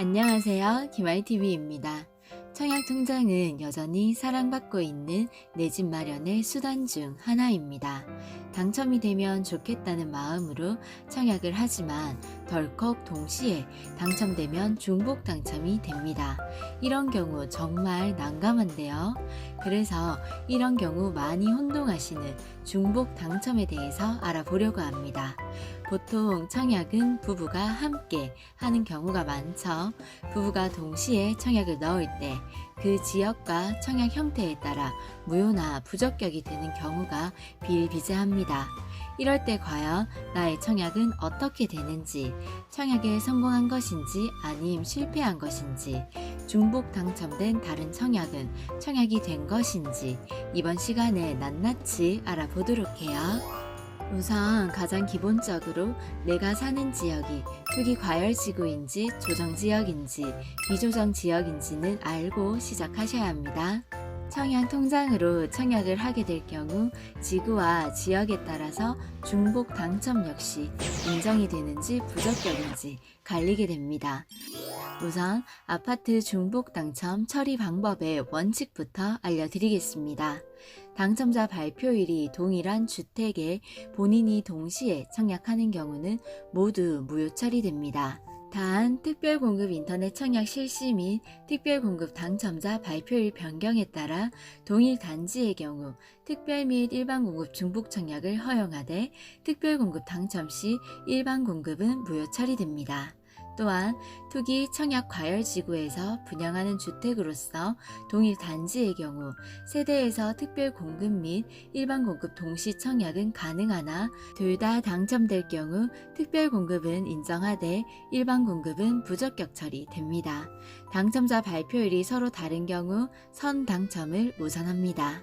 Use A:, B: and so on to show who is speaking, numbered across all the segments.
A: 안녕하세요. 김아이TV입니다. 청약통장은 여전히 사랑받고 있는 내 집 마련의 수단 중 하나입니다. 당첨이 되면 좋겠다는 마음으로 청약을 하지만 덜컥 동시에 당첨되면 중복 당첨이 됩니다. 이런 경우 정말 난감한데요. 그래서 이런 경우 많이 혼동하시는 중복 당첨에 대해서 알아보려고 합니다. 보통 청약은 부부가 함께 하는 경우가 많죠. 부부가 동시에 청약을 넣을 때 그 지역과 청약 형태에 따라 무효나 부적격이 되는 경우가 비일비재합니다. 이럴 때 과연 나의 청약은 어떻게 되는지, 청약에 성공한 것인지 아님 실패한 것인지, 중복 당첨된 다른 청약은 청약이 된 것인지 이번 시간에 낱낱이 알아보도록 해요. 우선 가장 기본적으로 내가 사는 지역이 투기 과열 지구인지 조정 지역인지 비조정 지역인지는 알고 시작하셔야 합니다. 청약 통장으로 청약을 하게 될 경우 지구와 지역에 따라서 중복 당첨 역시 인정이 되는지 부적격인지 갈리게 됩니다. 우선 아파트 중복 당첨 처리 방법의 원칙부터 알려드리겠습니다. 당첨자 발표일이 동일한 주택에 본인이 동시에 청약하는 경우는 모두 무효 처리됩니다. 단 특별공급 인터넷 청약 실시 및 특별공급 당첨자 발표일 변경에 따라 동일 단지의 경우 특별 및 일반 공급 중복 청약을 허용하되 특별공급 당첨 시 일반 공급은 무효 처리됩니다. 또한 투기 청약 과열 지구에서 분양하는 주택으로서 동일 단지의 경우 세대에서 특별 공급 및 일반 공급 동시 청약은 가능하나 둘 다 당첨될 경우 특별 공급은 인정하되 일반 공급은 부적격 처리됩니다. 당첨자 발표일이 서로 다른 경우 선 당첨을 무산합니다.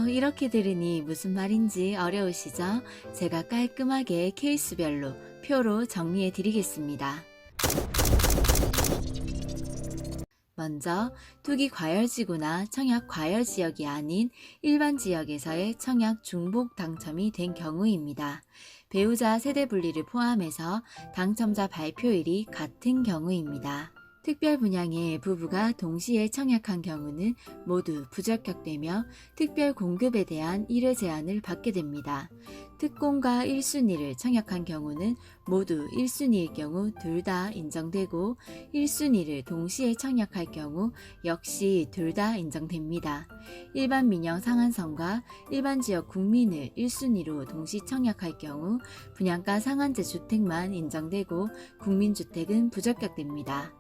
A: 이렇게 들으니 무슨 말인지 어려우시죠? 제가 깔끔하게 케이스별로 표로 정리해 드리겠습니다. 먼저 투기 과열지구나 청약 과열지역이 아닌 일반 지역에서의 청약 중복 당첨이 된 경우입니다. 배우자 세대 분리를 포함해서 당첨자 발표일이 같은 경우입니다. 특별 분양에 부부가 동시에 청약한 경우는 모두 부적격되며 특별 공급에 대한 1회 제한을 받게 됩니다. 특공과 1순위를 청약한 경우는 모두 1순위일 경우 둘 다 인정되고 1순위를 동시에 청약할 경우 역시 둘 다 인정됩니다. 일반 민영 상한선과 일반 지역 국민을 1순위로 동시 청약할 경우 분양가 상한제 주택만 인정되고 국민주택은 부적격됩니다.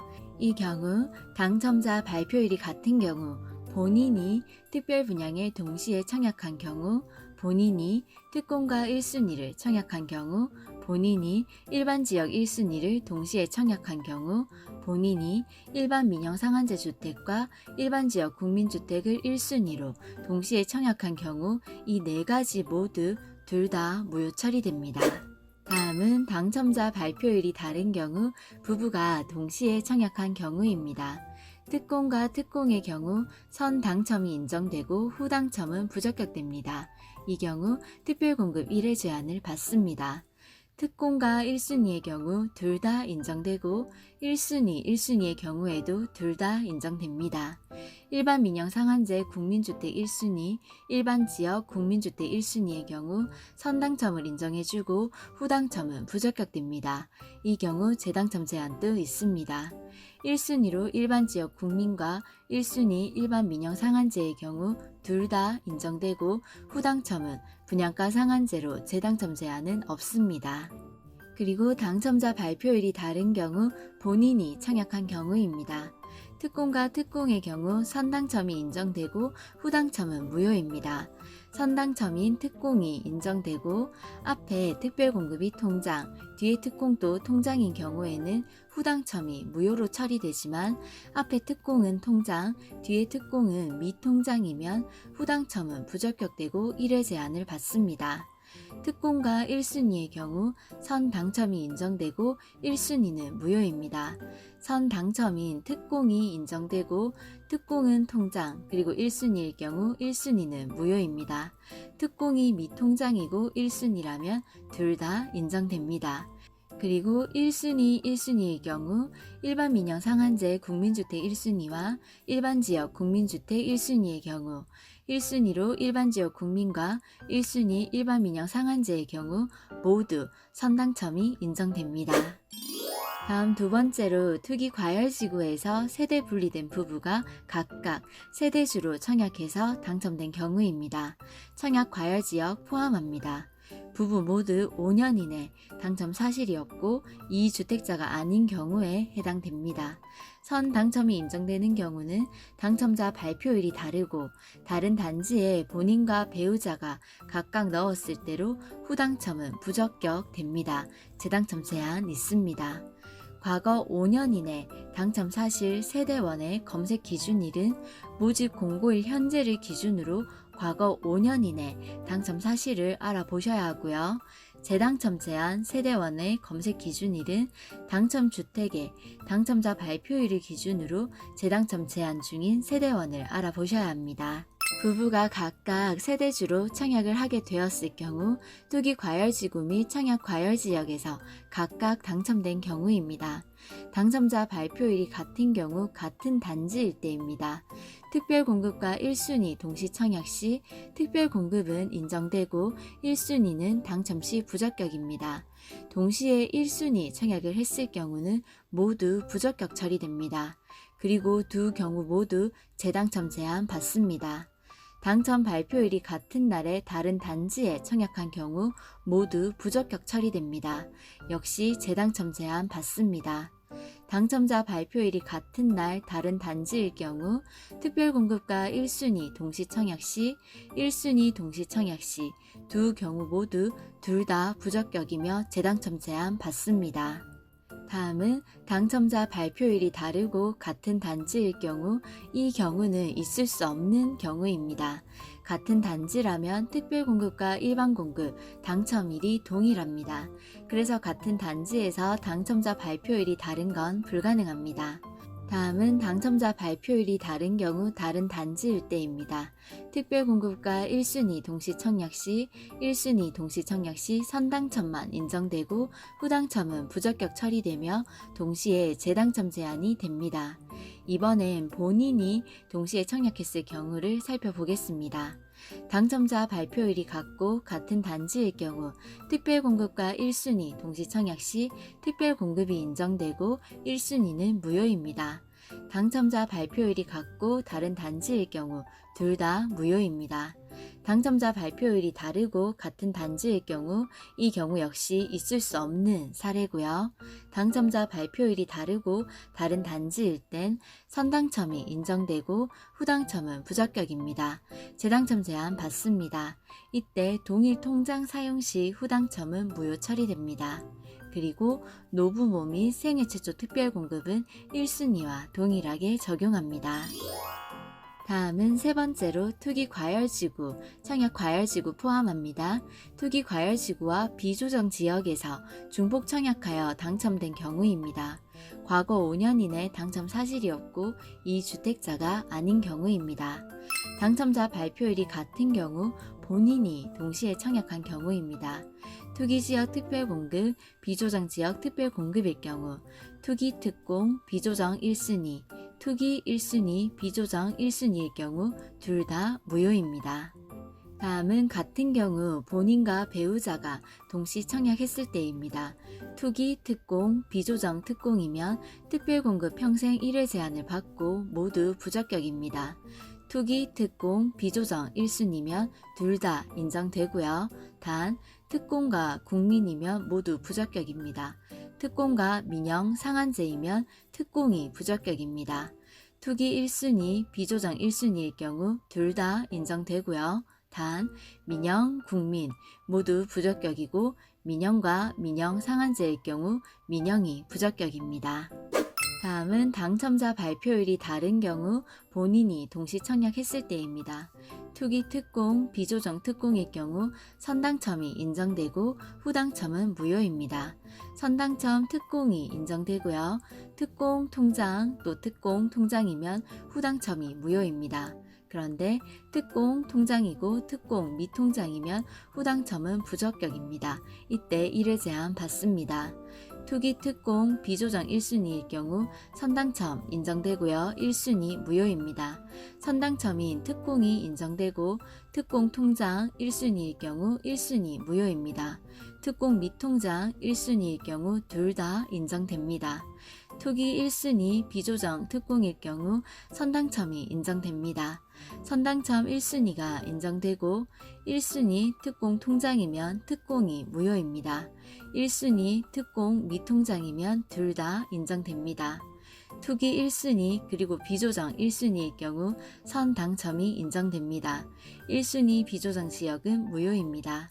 A: 이 경우 당첨자 발표일이 같은 경우 본인이 특별 분양에 동시에 청약한 경우 본인이 특공과 1순위를 청약한 경우 본인이 일반 지역 1순위를 동시에 청약한 경우 본인이 일반 민영 상한제 주택과 일반 지역 국민주택을 1순위로 동시에 청약한 경우 이 네 가지 모두 둘 다 무효 처리됩니다. 다음은 당첨자 발표일이 다른 경우 부부가 동시에 청약한 경우입니다. 특공과 특공의 경우 선 당첨이 인정되고 후 당첨은 부적격됩니다. 이 경우 특별공급 1회 제한을 받습니다. 특공과 1순위의 경우 둘 다 인정되고 1순위, 1순위의 경우에도 둘 다 인정됩니다. 일반 민영 상한제 국민주택 1순위, 일반 지역 국민주택 1순위의 경우 선당첨을 인정해주고 후당첨은 부적격됩니다. 이 경우 재당첨 제한도 있습니다. 1순위로 일반 지역 국민과 1순위 일반 민영 상한제의 경우 둘 다 인정되고 후당첨은 분양가 상한제로 재당첨 제한은 없습니다. 그리고 당첨자 발표일이 다른 경우 본인이 청약한 경우입니다. 특공과 특공의 경우 선당첨이 인정되고 후당첨은 무효입니다. 선당첨인 특공이 인정되고 앞에 특별공급이 통장, 뒤에 특공도 통장인 경우에는 후당첨이 무효로 처리되지만 앞에 특공은 통장, 뒤에 특공은 미통장이면 후당첨은 부적격되고 1회 제한을 받습니다. 특공과 1순위의 경우 선 당첨이 인정되고 1순위는 무효입니다. 선 당첨인 특공이 인정되고 특공은 통장 그리고 1순위일 경우 1순위는 무효입니다. 특공이 미통장이고 1순위라면 둘 다 인정됩니다. 그리고 1순위, 1순위의 경우 일반 민영 상한제 국민주택 1순위와 일반 지역 국민주택 1순위의 경우 1순위로 일반 지역 국민과 1순위 일반 민영 상한제의 경우 모두 선당첨이 인정됩니다. 다음 두 번째로 투기 과열지구에서 세대 분리된 부부가 각각 세대주로 청약해서 당첨된 경우입니다. 청약 과열지역 포함합니다. 부부 모두 5년 이내 당첨 사실이 없고 2주택자가 아닌 경우에 해당됩니다. 선 당첨이 인정되는 경우는 당첨자 발표일이 다르고 다른 단지에 본인과 배우자가 각각 넣었을 때로 후당첨은 부적격됩니다. 재당첨 제한 있습니다. 과거 5년 이내 당첨 사실 세대원의 검색 기준일은 모집 공고일 현재를 기준으로 과거 5년 이내 당첨 사실을 알아보셔야 하고요. 재당첨 제한 세대원의 검색 기준일은 당첨 주택의 당첨자 발표일을 기준으로 재당첨 제한 중인 세대원을 알아보셔야 합니다. 부부가 각각 세대주로 청약을 하게 되었을 경우 투기 과열지구 및 청약 과열지역에서 각각 당첨된 경우입니다. 당첨자 발표일이 같은 경우 같은 단지일 때입니다. 특별공급과 1순위 동시 청약 시 특별공급은 인정되고 1순위는 당첨 시 부적격입니다. 동시에 1순위 청약을 했을 경우는 모두 부적격 처리됩니다. 그리고 두 경우 모두 재당첨 제한 받습니다. 당첨 발표일이 같은 날에 다른 단지에 청약한 경우 모두 부적격 처리됩니다. 역시 재당첨 제한 받습니다. 당첨자 발표일이 같은 날 다른 단지일 경우 특별공급과 1순위 동시 청약 시 1순위 동시 청약 시 두 경우 모두 둘 다 부적격이며 재당첨 제한 받습니다. 다음은 당첨자 발표일이 다르고 같은 단지일 경우 이 경우는 있을 수 없는 경우입니다. 같은 단지라면 특별공급과 일반공급 당첨일이 동일합니다. 그래서 같은 단지에서 당첨자 발표일이 다른 건 불가능합니다. 다음은 당첨자 발표일이 다른 경우 다른 단지일 때입니다. 특별공급과 1순위 동시 청약 시 1순위 동시 청약 시 선당첨만 인정되고 후당첨은 부적격 처리되며 동시에 재당첨 제한이 됩니다. 이번엔 본인이 동시에 청약했을 경우를 살펴보겠습니다. 당첨자 발표일이 같고 같은 단지일 경우 특별공급과 1순위 동시 청약 시 특별공급이 인정되고 1순위는 무효입니다. 당첨자 발표일이 같고 다른 단지일 경우 둘 다 무효입니다. 당첨자 발표일이 다르고 같은 단지일 경우 이 경우 역시 있을 수 없는 사례고요. 당첨자 발표일이 다르고 다른 단지일 땐 선당첨이 인정되고 후당첨은 부적격입니다. 재당첨 제한 받습니다. 이때 동일 통장 사용 시 후당첨은 무효 처리됩니다. 그리고 노부모 및 생애 최초 특별공급은 1순위와 동일하게 적용합니다. 다음은 세 번째로 투기 과열지구, 청약 과열지구 포함합니다. 투기 과열지구와 비조정 지역에서 중복 청약하여 당첨된 경우입니다. 과거 5년 이내 당첨 사실이 없고 2주택자가 아닌 경우입니다. 당첨자 발표일이 같은 경우 본인이 동시에 청약한 경우입니다. 투기지역 특별공급, 비조정지역 특별공급일 경우 투기특공, 비조정 1순위, 투기 1순위, 비조정 1순위일 경우 둘 다 무효입니다. 다음은 같은 경우 본인과 배우자가 동시 청약했을 때입니다. 투기, 특공, 비조정, 특공이면 특별공급 평생 1회 제한을 받고 모두 부적격입니다. 투기, 특공, 비조정 1순위면 둘 다 인정되고요. 단 특공과 국민이면 모두 부적격입니다. 특공과 민영, 상한제이면 특공이 부적격입니다. 투기 1순위, 비조정 1순위일 경우 둘 다 인정되고요. 단 민영, 국민 모두 부적격이고 민영과 민영 상한제일 경우 민영이 부적격입니다. 다음은 당첨자 발표일이 다른 경우 본인이 동시 청약했을 때입니다. 투기 특공, 비조정 특공일 경우 선당첨이 인정되고 후당첨은 무효입니다. 선당첨 특공이 인정되고요. 특공 통장 또 특공 통장이면 후당첨이 무효입니다. 그런데 특공 통장이고 특공 미통장이면 후당첨은 부적격입니다. 이때 1회 제한 받습니다. 투기 특공 비조정 1순위일 경우 선당첨 인정되고요. 1순위 무효입니다. 선당첨인 특공이 인정되고 특공 통장 1순위일 경우 1순위 무효입니다. 특공 미통장 1순위일 경우 둘 다 인정됩니다. 투기 1순위 비조정 특공일 경우 선당첨이 인정됩니다. 선당첨 1순위가 인정되고 1순위 특공 통장이면 특공이 무효입니다. 1순위 특공 미통장이면 둘 다 인정됩니다. 투기 1순위 그리고 비조정 1순위일 경우 선당첨이 인정됩니다. 1순위 비조정 지역은 무효입니다.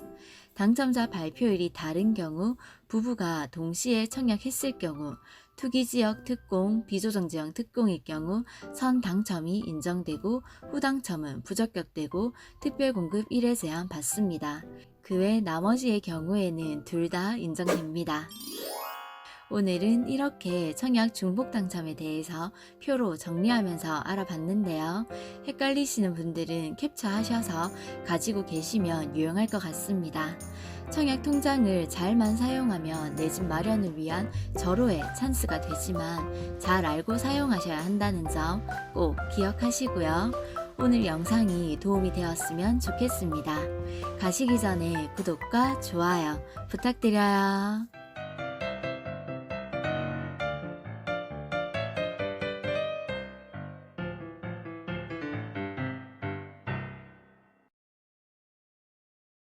A: 당첨자 발표일이 다른 경우 부부가 동시에 청약했을 경우 투기지역 특공, 비조정지역 특공일 경우 선당첨이 인정되고 후당첨은 부적격되고 특별공급 1회 제한 받습니다. 그 외 나머지의 경우에는 둘 다 인정됩니다. 오늘은 이렇게 청약 중복 당첨에 대해서 표로 정리하면서 알아봤는데요. 헷갈리시는 분들은 캡처하셔서 가지고 계시면 유용할 것 같습니다. 청약 통장을 잘만 사용하면 내 집 마련을 위한 절호의 찬스가 되지만 잘 알고 사용하셔야 한다는 점 꼭 기억하시고요. 오늘 영상이 도움이 되었으면 좋겠습니다. 가시기 전에 구독과 좋아요 부탁드려요.